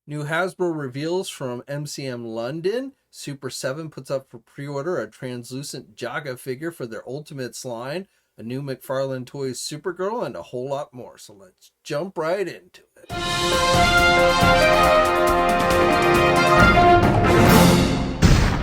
New Hasbro reveals from MCM London. Super7 puts up for pre-order a translucent Jaga figure for their Ultimates line, a new McFarlane Toys Supergirl, and a whole lot more. So let's jump right into it.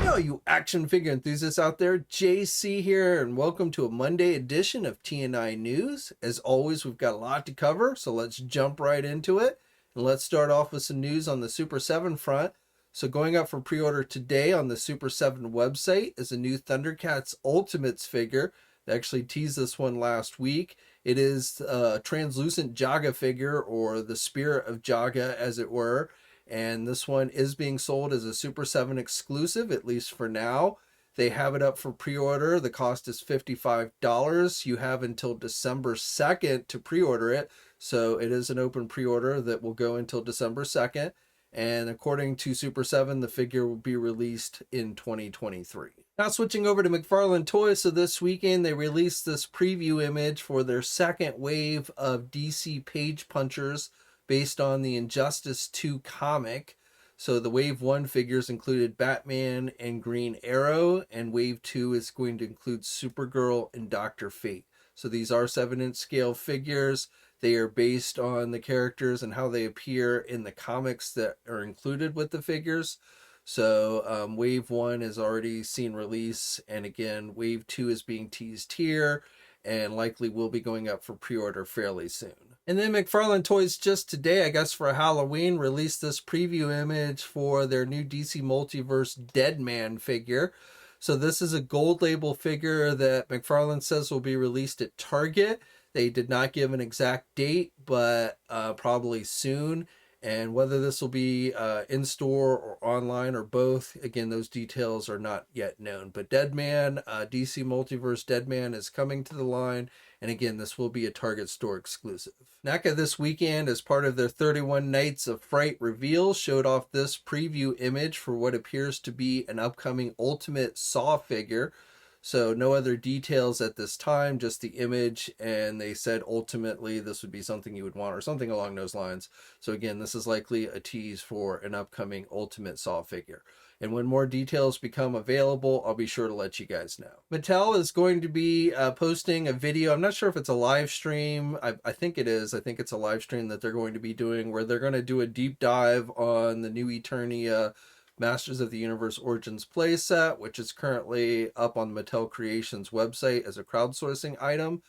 Yo, you action figure enthusiasts out there, JC here, and welcome to a Monday edition of TNInews. As always, we've got a lot to cover, so let's jump right into it. And let's start off with some news on the Super7 front. So going up for pre-order today on the Super7 website is a new ThunderCats Ultimates figure. They actually teased this one last week. It is a translucent Jaga figure, or the spirit of Jaga as it were. And this one is being sold as a Super7 exclusive, at least for now. They have it up for pre-order. The cost is $55. You have until December 2nd to pre-order it. So it is an open pre-order that will go until December 2nd. And according to Super7, the figure will be released in 2023. Now switching over to McFarlane Toys. So this weekend they released this preview image for their second wave of DC Page Punchers based on the Injustice 2 comic. So the Wave 1 figures included Batman and Green Arrow, and Wave 2 is going to include Supergirl and Dr. Fate. So these are 7-inch scale figures. They are based on the characters and how they appear in the comics that are included with the figures. So Wave 1 has already seen release, and again, Wave 2 is being teased here and likely will be going up for pre-order fairly soon. And then McFarlane Toys just today, I guess for Halloween, released this preview image for their new DC Multiverse Deadman figure. So this is a gold label figure that McFarlane says will be released at Target. They did not give an exact date, but probably soon. And whether this will be in store or online or both, again, those details are not yet known. But Deadman, DC Multiverse Deadman is coming to the line. And again, this will be a Target store exclusive. NECA this weekend, as part of their 31 Nights of Fright reveal, showed off this preview image for what appears to be an upcoming Ultimate Saw figure. So no other details at this time, just the image, and they said ultimately this would be something you would want, or something along those lines. So again, this is likely a tease for an upcoming Ultimate Saw figure. And when more details become available, I'll be sure to let you guys know. Mattel is going to be posting a video. I'm not sure if it's a live stream. I think it is. I think it's a live stream that they're going to be doing, where they're going to do a deep dive on the new Eternia Masters of the Universe Origins playset, which is currently up on Mattel Creations website as a crowdsourcing item.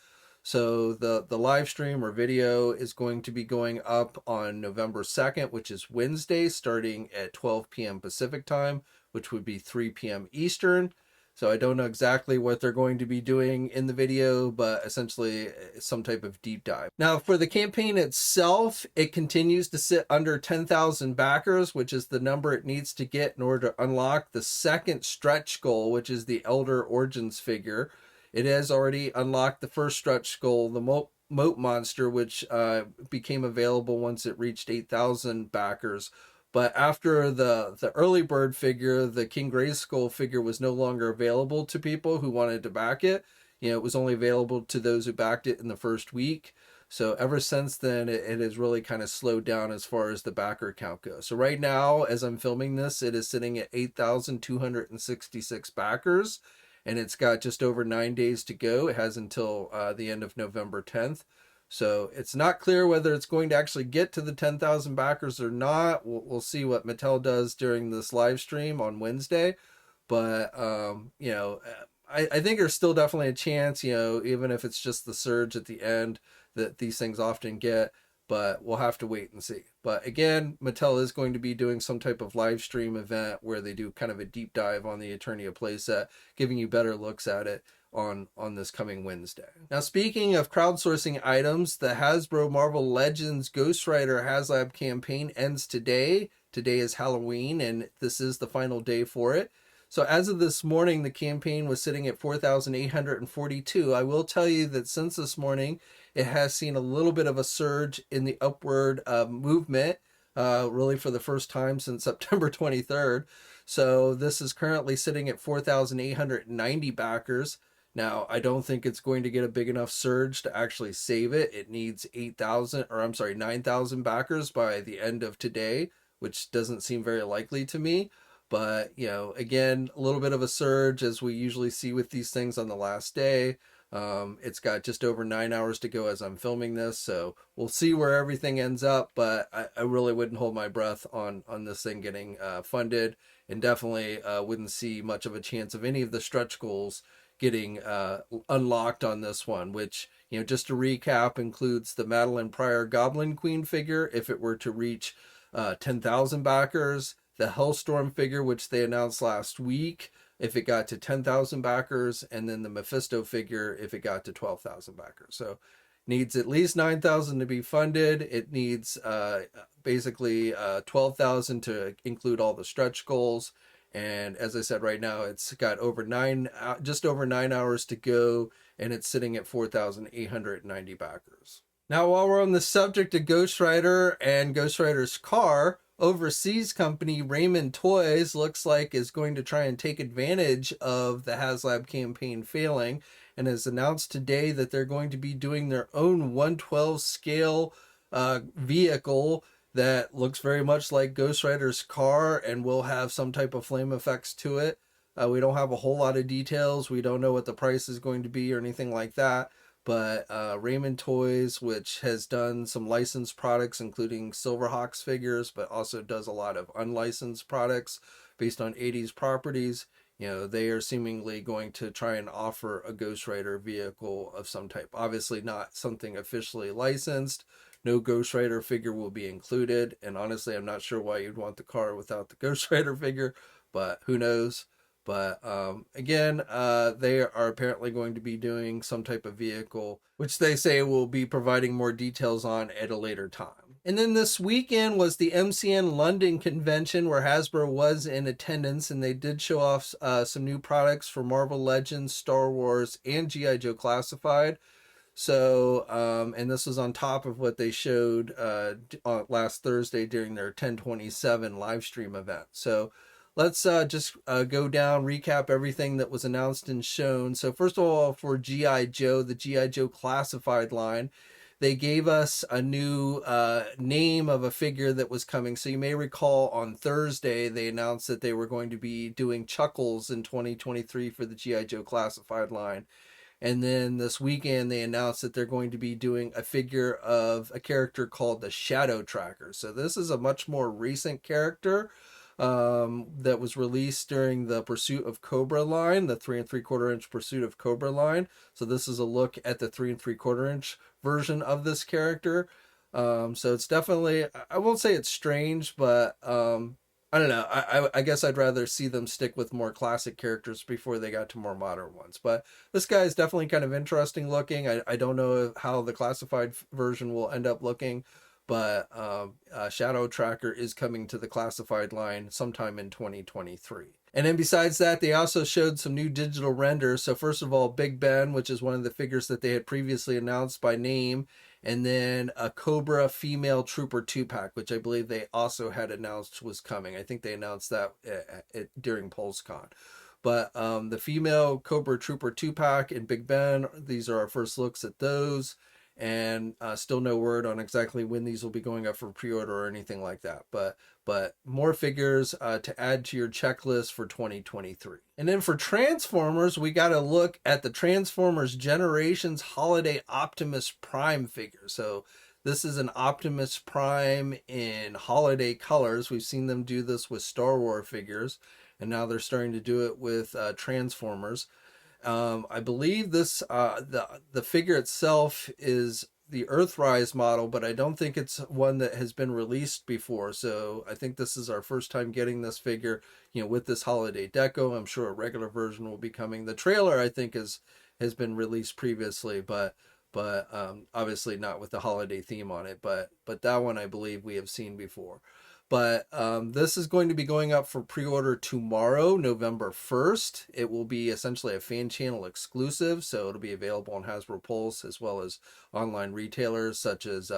So the live stream or video is going to be going up on November 2nd, which is Wednesday, starting at 12 p.m. Pacific time, which would be 3 p.m. Eastern. So I don't know exactly what they're going to be doing in the video, but essentially some type of deep dive. Now for the campaign itself, it continues to sit under 10,000 backers, which is the number it needs to get in order to unlock the second stretch goal, which is the Elder Origins figure. It has already unlocked the first stretch goal, the Moat Monster, which became available once it reached 8,000 backers. But after the early bird figure, the King Grayskull figure was no longer available to people who wanted to back it. It was only available to those who backed it in the first week. So ever since then, it has really kind of slowed down as far as the backer count goes. So right now, as I'm filming this, it is sitting at 8,266 backers, and it's got just over 9 days to go. It has until the end of November 10th. So it's not clear whether it's going to actually get to the 10,000 backers or not. We'll see what Mattel does during this live stream on Wednesday. But, I think there's still definitely a chance, even if it's just the surge at the end that these things often get. But we'll have to wait and see. But again, Mattel is going to be doing some type of live stream event where they do kind of a deep dive on the Eternia playset, giving you better looks at it on this coming Wednesday. Now, speaking of crowdsourcing items, the Hasbro Marvel Legends Ghost Rider HasLab campaign ends today. Today is Halloween, and this is the final day for it. So as of this morning, the campaign was sitting at 4,842. I will tell you that since this morning, it has seen a little bit of a surge in the upward movement, really for the first time since September 23rd. So this is currently sitting at 4,890 backers. Now, I don't think it's going to get a big enough surge to actually save it. It needs 9,000 backers by the end of today, which doesn't seem very likely to me. But, again, a little bit of a surge as we usually see with these things on the last day. It's got just over 9 hours to go as I'm filming this, so we'll see where everything ends up, but I really wouldn't hold my breath on this thing getting funded, and definitely wouldn't see much of a chance of any of the stretch goals getting unlocked on this one, which, just to recap, includes the Madeline Pryor Goblin Queen figure if it were to reach 10,000 backers, the Hellstorm figure, which they announced last week, if it got to 10,000 backers, and then the Mephisto figure if it got to 12,000 backers. So needs at least 9,000 to be funded. It needs basically 12,000 to include all the stretch goals. And as I said, right now it's got just over 9 hours to go, and it's sitting at 4,890 backers. Now, while we're on the subject of Ghost Rider and Ghost Rider's car, overseas company Raymond Toys looks like is going to try and take advantage of the HasLab campaign failing, and has announced today that they're going to be doing their own 1/12 scale vehicle that looks very much like Ghost Rider's car and will have some type of flame effects to it. We don't have a whole lot of details. We don't know what the price is going to be or anything like that. But Raymond Toys, which has done some licensed products, including Silverhawks figures, but also does a lot of unlicensed products based on 80s properties, they are seemingly going to try and offer a Ghost Rider vehicle of some type. Obviously not something officially licensed. No Ghost Rider figure will be included. And honestly, I'm not sure why you'd want the car without the Ghost Rider figure, but who knows? But again, they are apparently going to be doing some type of vehicle, which they say will be providing more details on at a later time. And then this weekend was the MCM London convention, where Hasbro was in attendance, and they did show off some new products for Marvel Legends, Star Wars, and G.I. Joe Classified. So, and this was on top of what they showed last Thursday during their 10/27 live stream event. So let's just go down, recap everything that was announced and shown. So first of all, for G.I. Joe, the G.I. Joe Classified line, they gave us a new name of a figure that was coming. So you may recall on Thursday, they announced that they were going to be doing Chuckles in 2023 for the G.I. Joe Classified line. And then this weekend, they announced that they're going to be doing a figure of a character called the Shadow Tracker. So this is a much more recent character that was released during the Pursuit of Cobra line, the 3 3/4 inch Pursuit of Cobra line. So this is a look at the 3 3/4 inch version of this character. So it's definitely, I won't say it's strange, but I don't know. I guess I'd rather see them stick with more classic characters before they got to more modern ones. But this guy is definitely kind of interesting looking. I don't know how the classified version will end up looking, but Shadow Tracker is coming to the classified line sometime in 2023. And then besides that, they also showed some new digital renders. So first of all, Big Ben, which is one of the figures that they had previously announced by name, and then a Cobra female Trooper 2-pack, which I believe they also had announced was coming. I think they announced that during PulseCon. But the female Cobra Trooper 2-pack and Big Ben, these are our first looks at those. And still no word on exactly when these will be going up for pre-order or anything like that. But more figures to add to your checklist for 2023. And then for Transformers, we got to look at the Transformers Generations Holiday Optimus Prime figure. So this is an Optimus Prime in holiday colors. We've seen them do this with Star Wars figures, and now they're starting to do it with Transformers. I believe this the figure itself is the Earthrise model, but I don't think it's one that has been released before. So I think this is our first time getting this figure, with this holiday deco. I'm sure a regular version will be coming. The trailer, I think, has been released previously, but obviously not with the holiday theme on it. But that one I believe we have seen before. But this is going to be going up for pre-order tomorrow, November 1st. It will be essentially a fan channel exclusive, so it'll be available on Hasbro Pulse as well as online retailers such as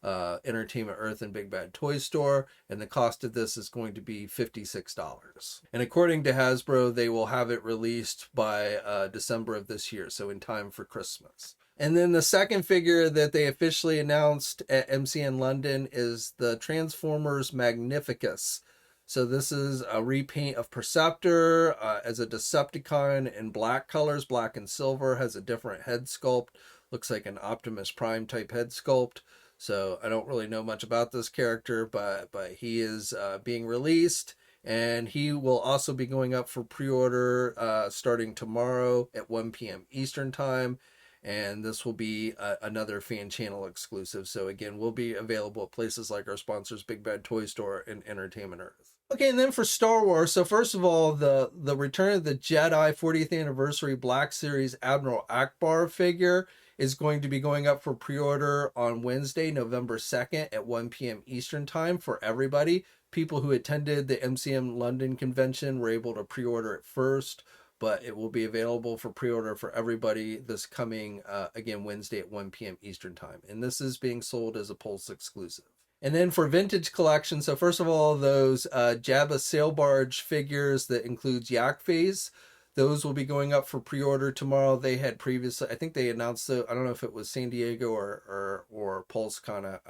Entertainment Earth and Big Bad Toy Store. And the cost of this is going to be $56. And according to Hasbro, they will have it released by December of this year, so in time for Christmas. And then the second figure that they officially announced at MCM London is the Transformers Magnificus. So this is a repaint of Perceptor as a Decepticon in black colors, black and silver, has a different head sculpt. Looks like an Optimus Prime type head sculpt. So I don't really know much about this character, but he is being released. And he will also be going up for pre-order starting tomorrow at 1 p.m. Eastern Time. And this will be another fan channel exclusive. So again, will be available at places like our sponsors, Big Bad Toy Store and Entertainment Earth. Okay, and then for Star Wars, so first of all, the Return of the Jedi 40th Anniversary Black Series Admiral Akbar figure is going to be going up for pre-order on Wednesday, November 2nd at 1 p.m. Eastern Time for everybody. People who attended the MCM London convention were able to pre-order it first, but it will be available for pre-order for everybody this coming, again, Wednesday at 1 p.m. Eastern Time. And this is being sold as a Pulse exclusive. And then for vintage collection, so first of all, those Jabba sail barge figures that includes Yak Phase, those will be going up for pre-order tomorrow. They had previously, I think they announced, I don't know if it was San Diego or Pulse, kind of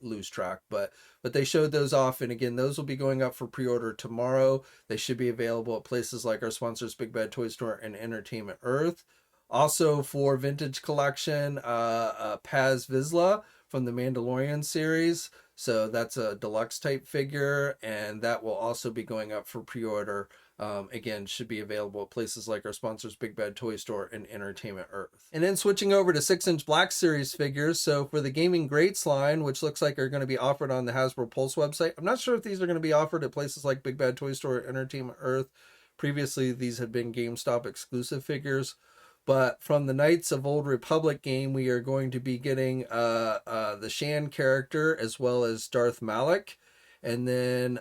lose track, but they showed those off. And again, those will be going up for pre-order tomorrow. They should be available at places like our sponsors, Big Bad Toy Store and Entertainment Earth. Also for vintage collection, Paz Vizsla from the Mandalorian series. So that's a deluxe type figure, and that will also be going up for pre-order. Again, should be available at places like our sponsors, Big Bad Toy Store and Entertainment Earth. And then switching over to 6-inch Black Series figures. So for the Gaming Greats line, which looks like are going to be offered on the Hasbro Pulse website. I'm not sure if these are going to be offered at places like Big Bad Toy Store or Entertainment Earth. Previously, these had been GameStop exclusive figures. But from the Knights of Old Republic game, we are going to be getting the Shan character as well as Darth Malak. And then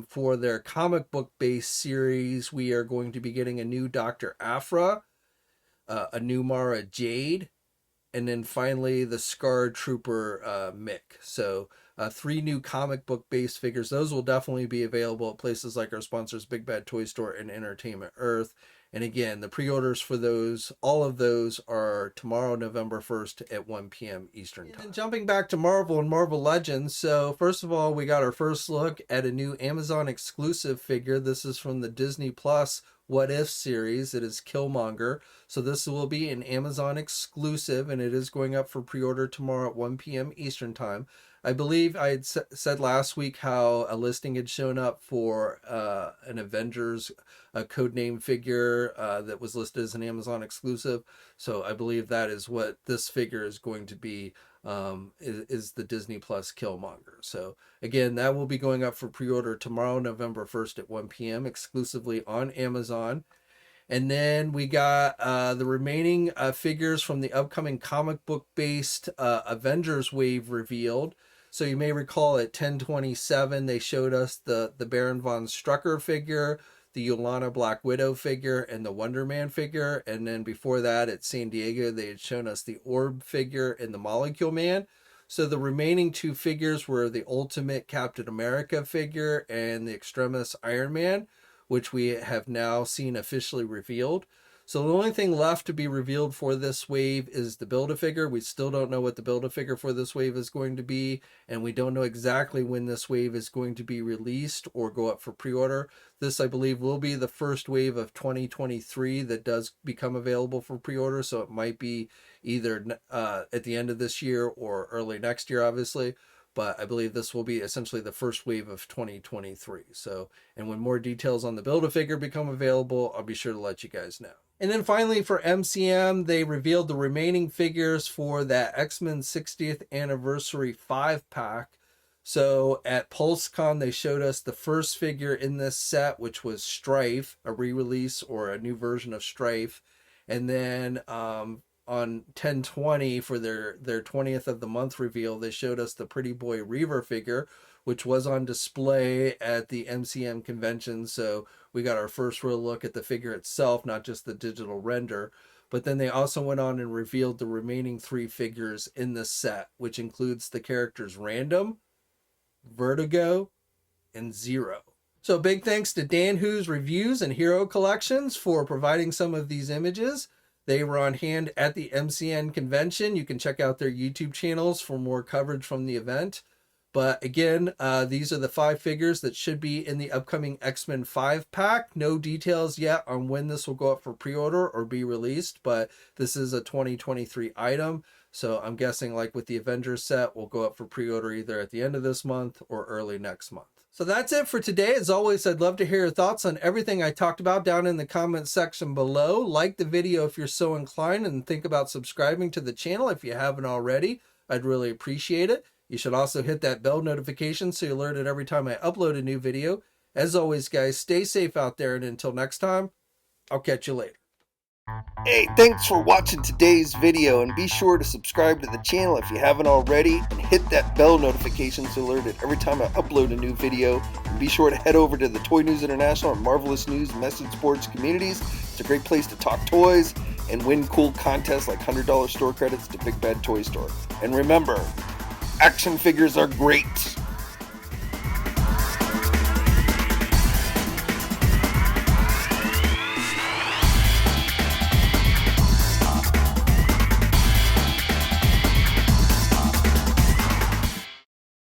for their comic book based series, we are going to be getting a new Dr. Aphra, a new Mara Jade, and then finally the Scarred Trooper Mick. So 3 new comic book based figures. Those will definitely be available at places like our sponsors, Big Bad Toy Store and Entertainment Earth. And again, the pre-orders for those, all of those are tomorrow, November 1st at 1 p.m. Eastern Time. And jumping back to Marvel and Marvel Legends. So first of all, we got our first look at a new Amazon exclusive figure. This is from the Disney Plus What If series. It is Killmonger. So this will be an Amazon exclusive, and it is going up for pre-order tomorrow at 1 p.m. Eastern Time. I believe I had said last week how a listing had shown up for an Avengers codename figure that was listed as an Amazon exclusive. So I believe that is what this figure is going to be, is the Disney Plus Killmonger. So again, that will be going up for pre-order tomorrow, November 1st at 1 p.m. exclusively on Amazon. And then we got the remaining figures from the upcoming comic book based Avengers wave revealed. So you may recall at 10/27, they showed us the Baron von Strucker figure, the Yolanda Black Widow figure, and the Wonder Man figure. And then before that at San Diego, they had shown us the Orb figure and the Molecule Man. So the remaining 2 figures were the Ultimate Captain America figure and the Extremis Iron Man, which we have now seen officially revealed. So the only thing left to be revealed for this wave is the Build-A-Figure. We still don't know what the Build-A-Figure for this wave is going to be, and we don't know exactly when this wave is going to be released or go up for pre-order. This, I believe, will be the first wave of 2023 that does become available for pre-order, so it might be either at the end of this year or early next year, obviously. But I believe this will be essentially the first wave of 2023. So, and when more details on the Build-A-Figure become available, I'll be sure to let you guys know. And then finally for MCM, they revealed the remaining figures for that X-Men 60th Anniversary 5-pack. So at PulseCon, they showed us the first figure in this set, which was Strife, a re-release or a new version of Strife. And then on 10/20 for their 20th of the month reveal, they showed us the Pretty Boy Reaver figure, which was on display at the MCM convention. So we got our first real look at the figure itself, not just the digital render. But then they also went on and revealed the remaining 3 figures in the set, which includes the characters Random, Vertigo, and Zero. So big thanks to Dan Who's Reviews and Hero Collections for providing some of these images. They were on hand at the MCM convention. You can check out their YouTube channels for more coverage from the event. But again, these are the 5 figures that should be in the upcoming X-Men 5 pack. No details yet on when this will go up for pre-order or be released, but this is a 2023 item. So I'm guessing, like with the Avengers set, will go up for pre-order either at the end of this month or early next month. So that's it for today. As always, I'd love to hear your thoughts on everything I talked about down in the comments section below. Like the video if you're so inclined, and think about subscribing to the channel if you haven't already. I'd really appreciate it. You should also hit that bell notification so you're alerted every time I upload a new video. As always, guys, stay safe out there, and until next time, I'll catch you later. Hey, thanks for watching today's video, and be sure to subscribe to the channel if you haven't already, and hit that bell notification so you're alerted every time I upload a new video. And be sure to head over to the Toy News International and Marvelous News message boards communities. It's a great place to talk toys and win cool contests like $100 store credits to Big Bad Toy Store. And remember, action figures are great.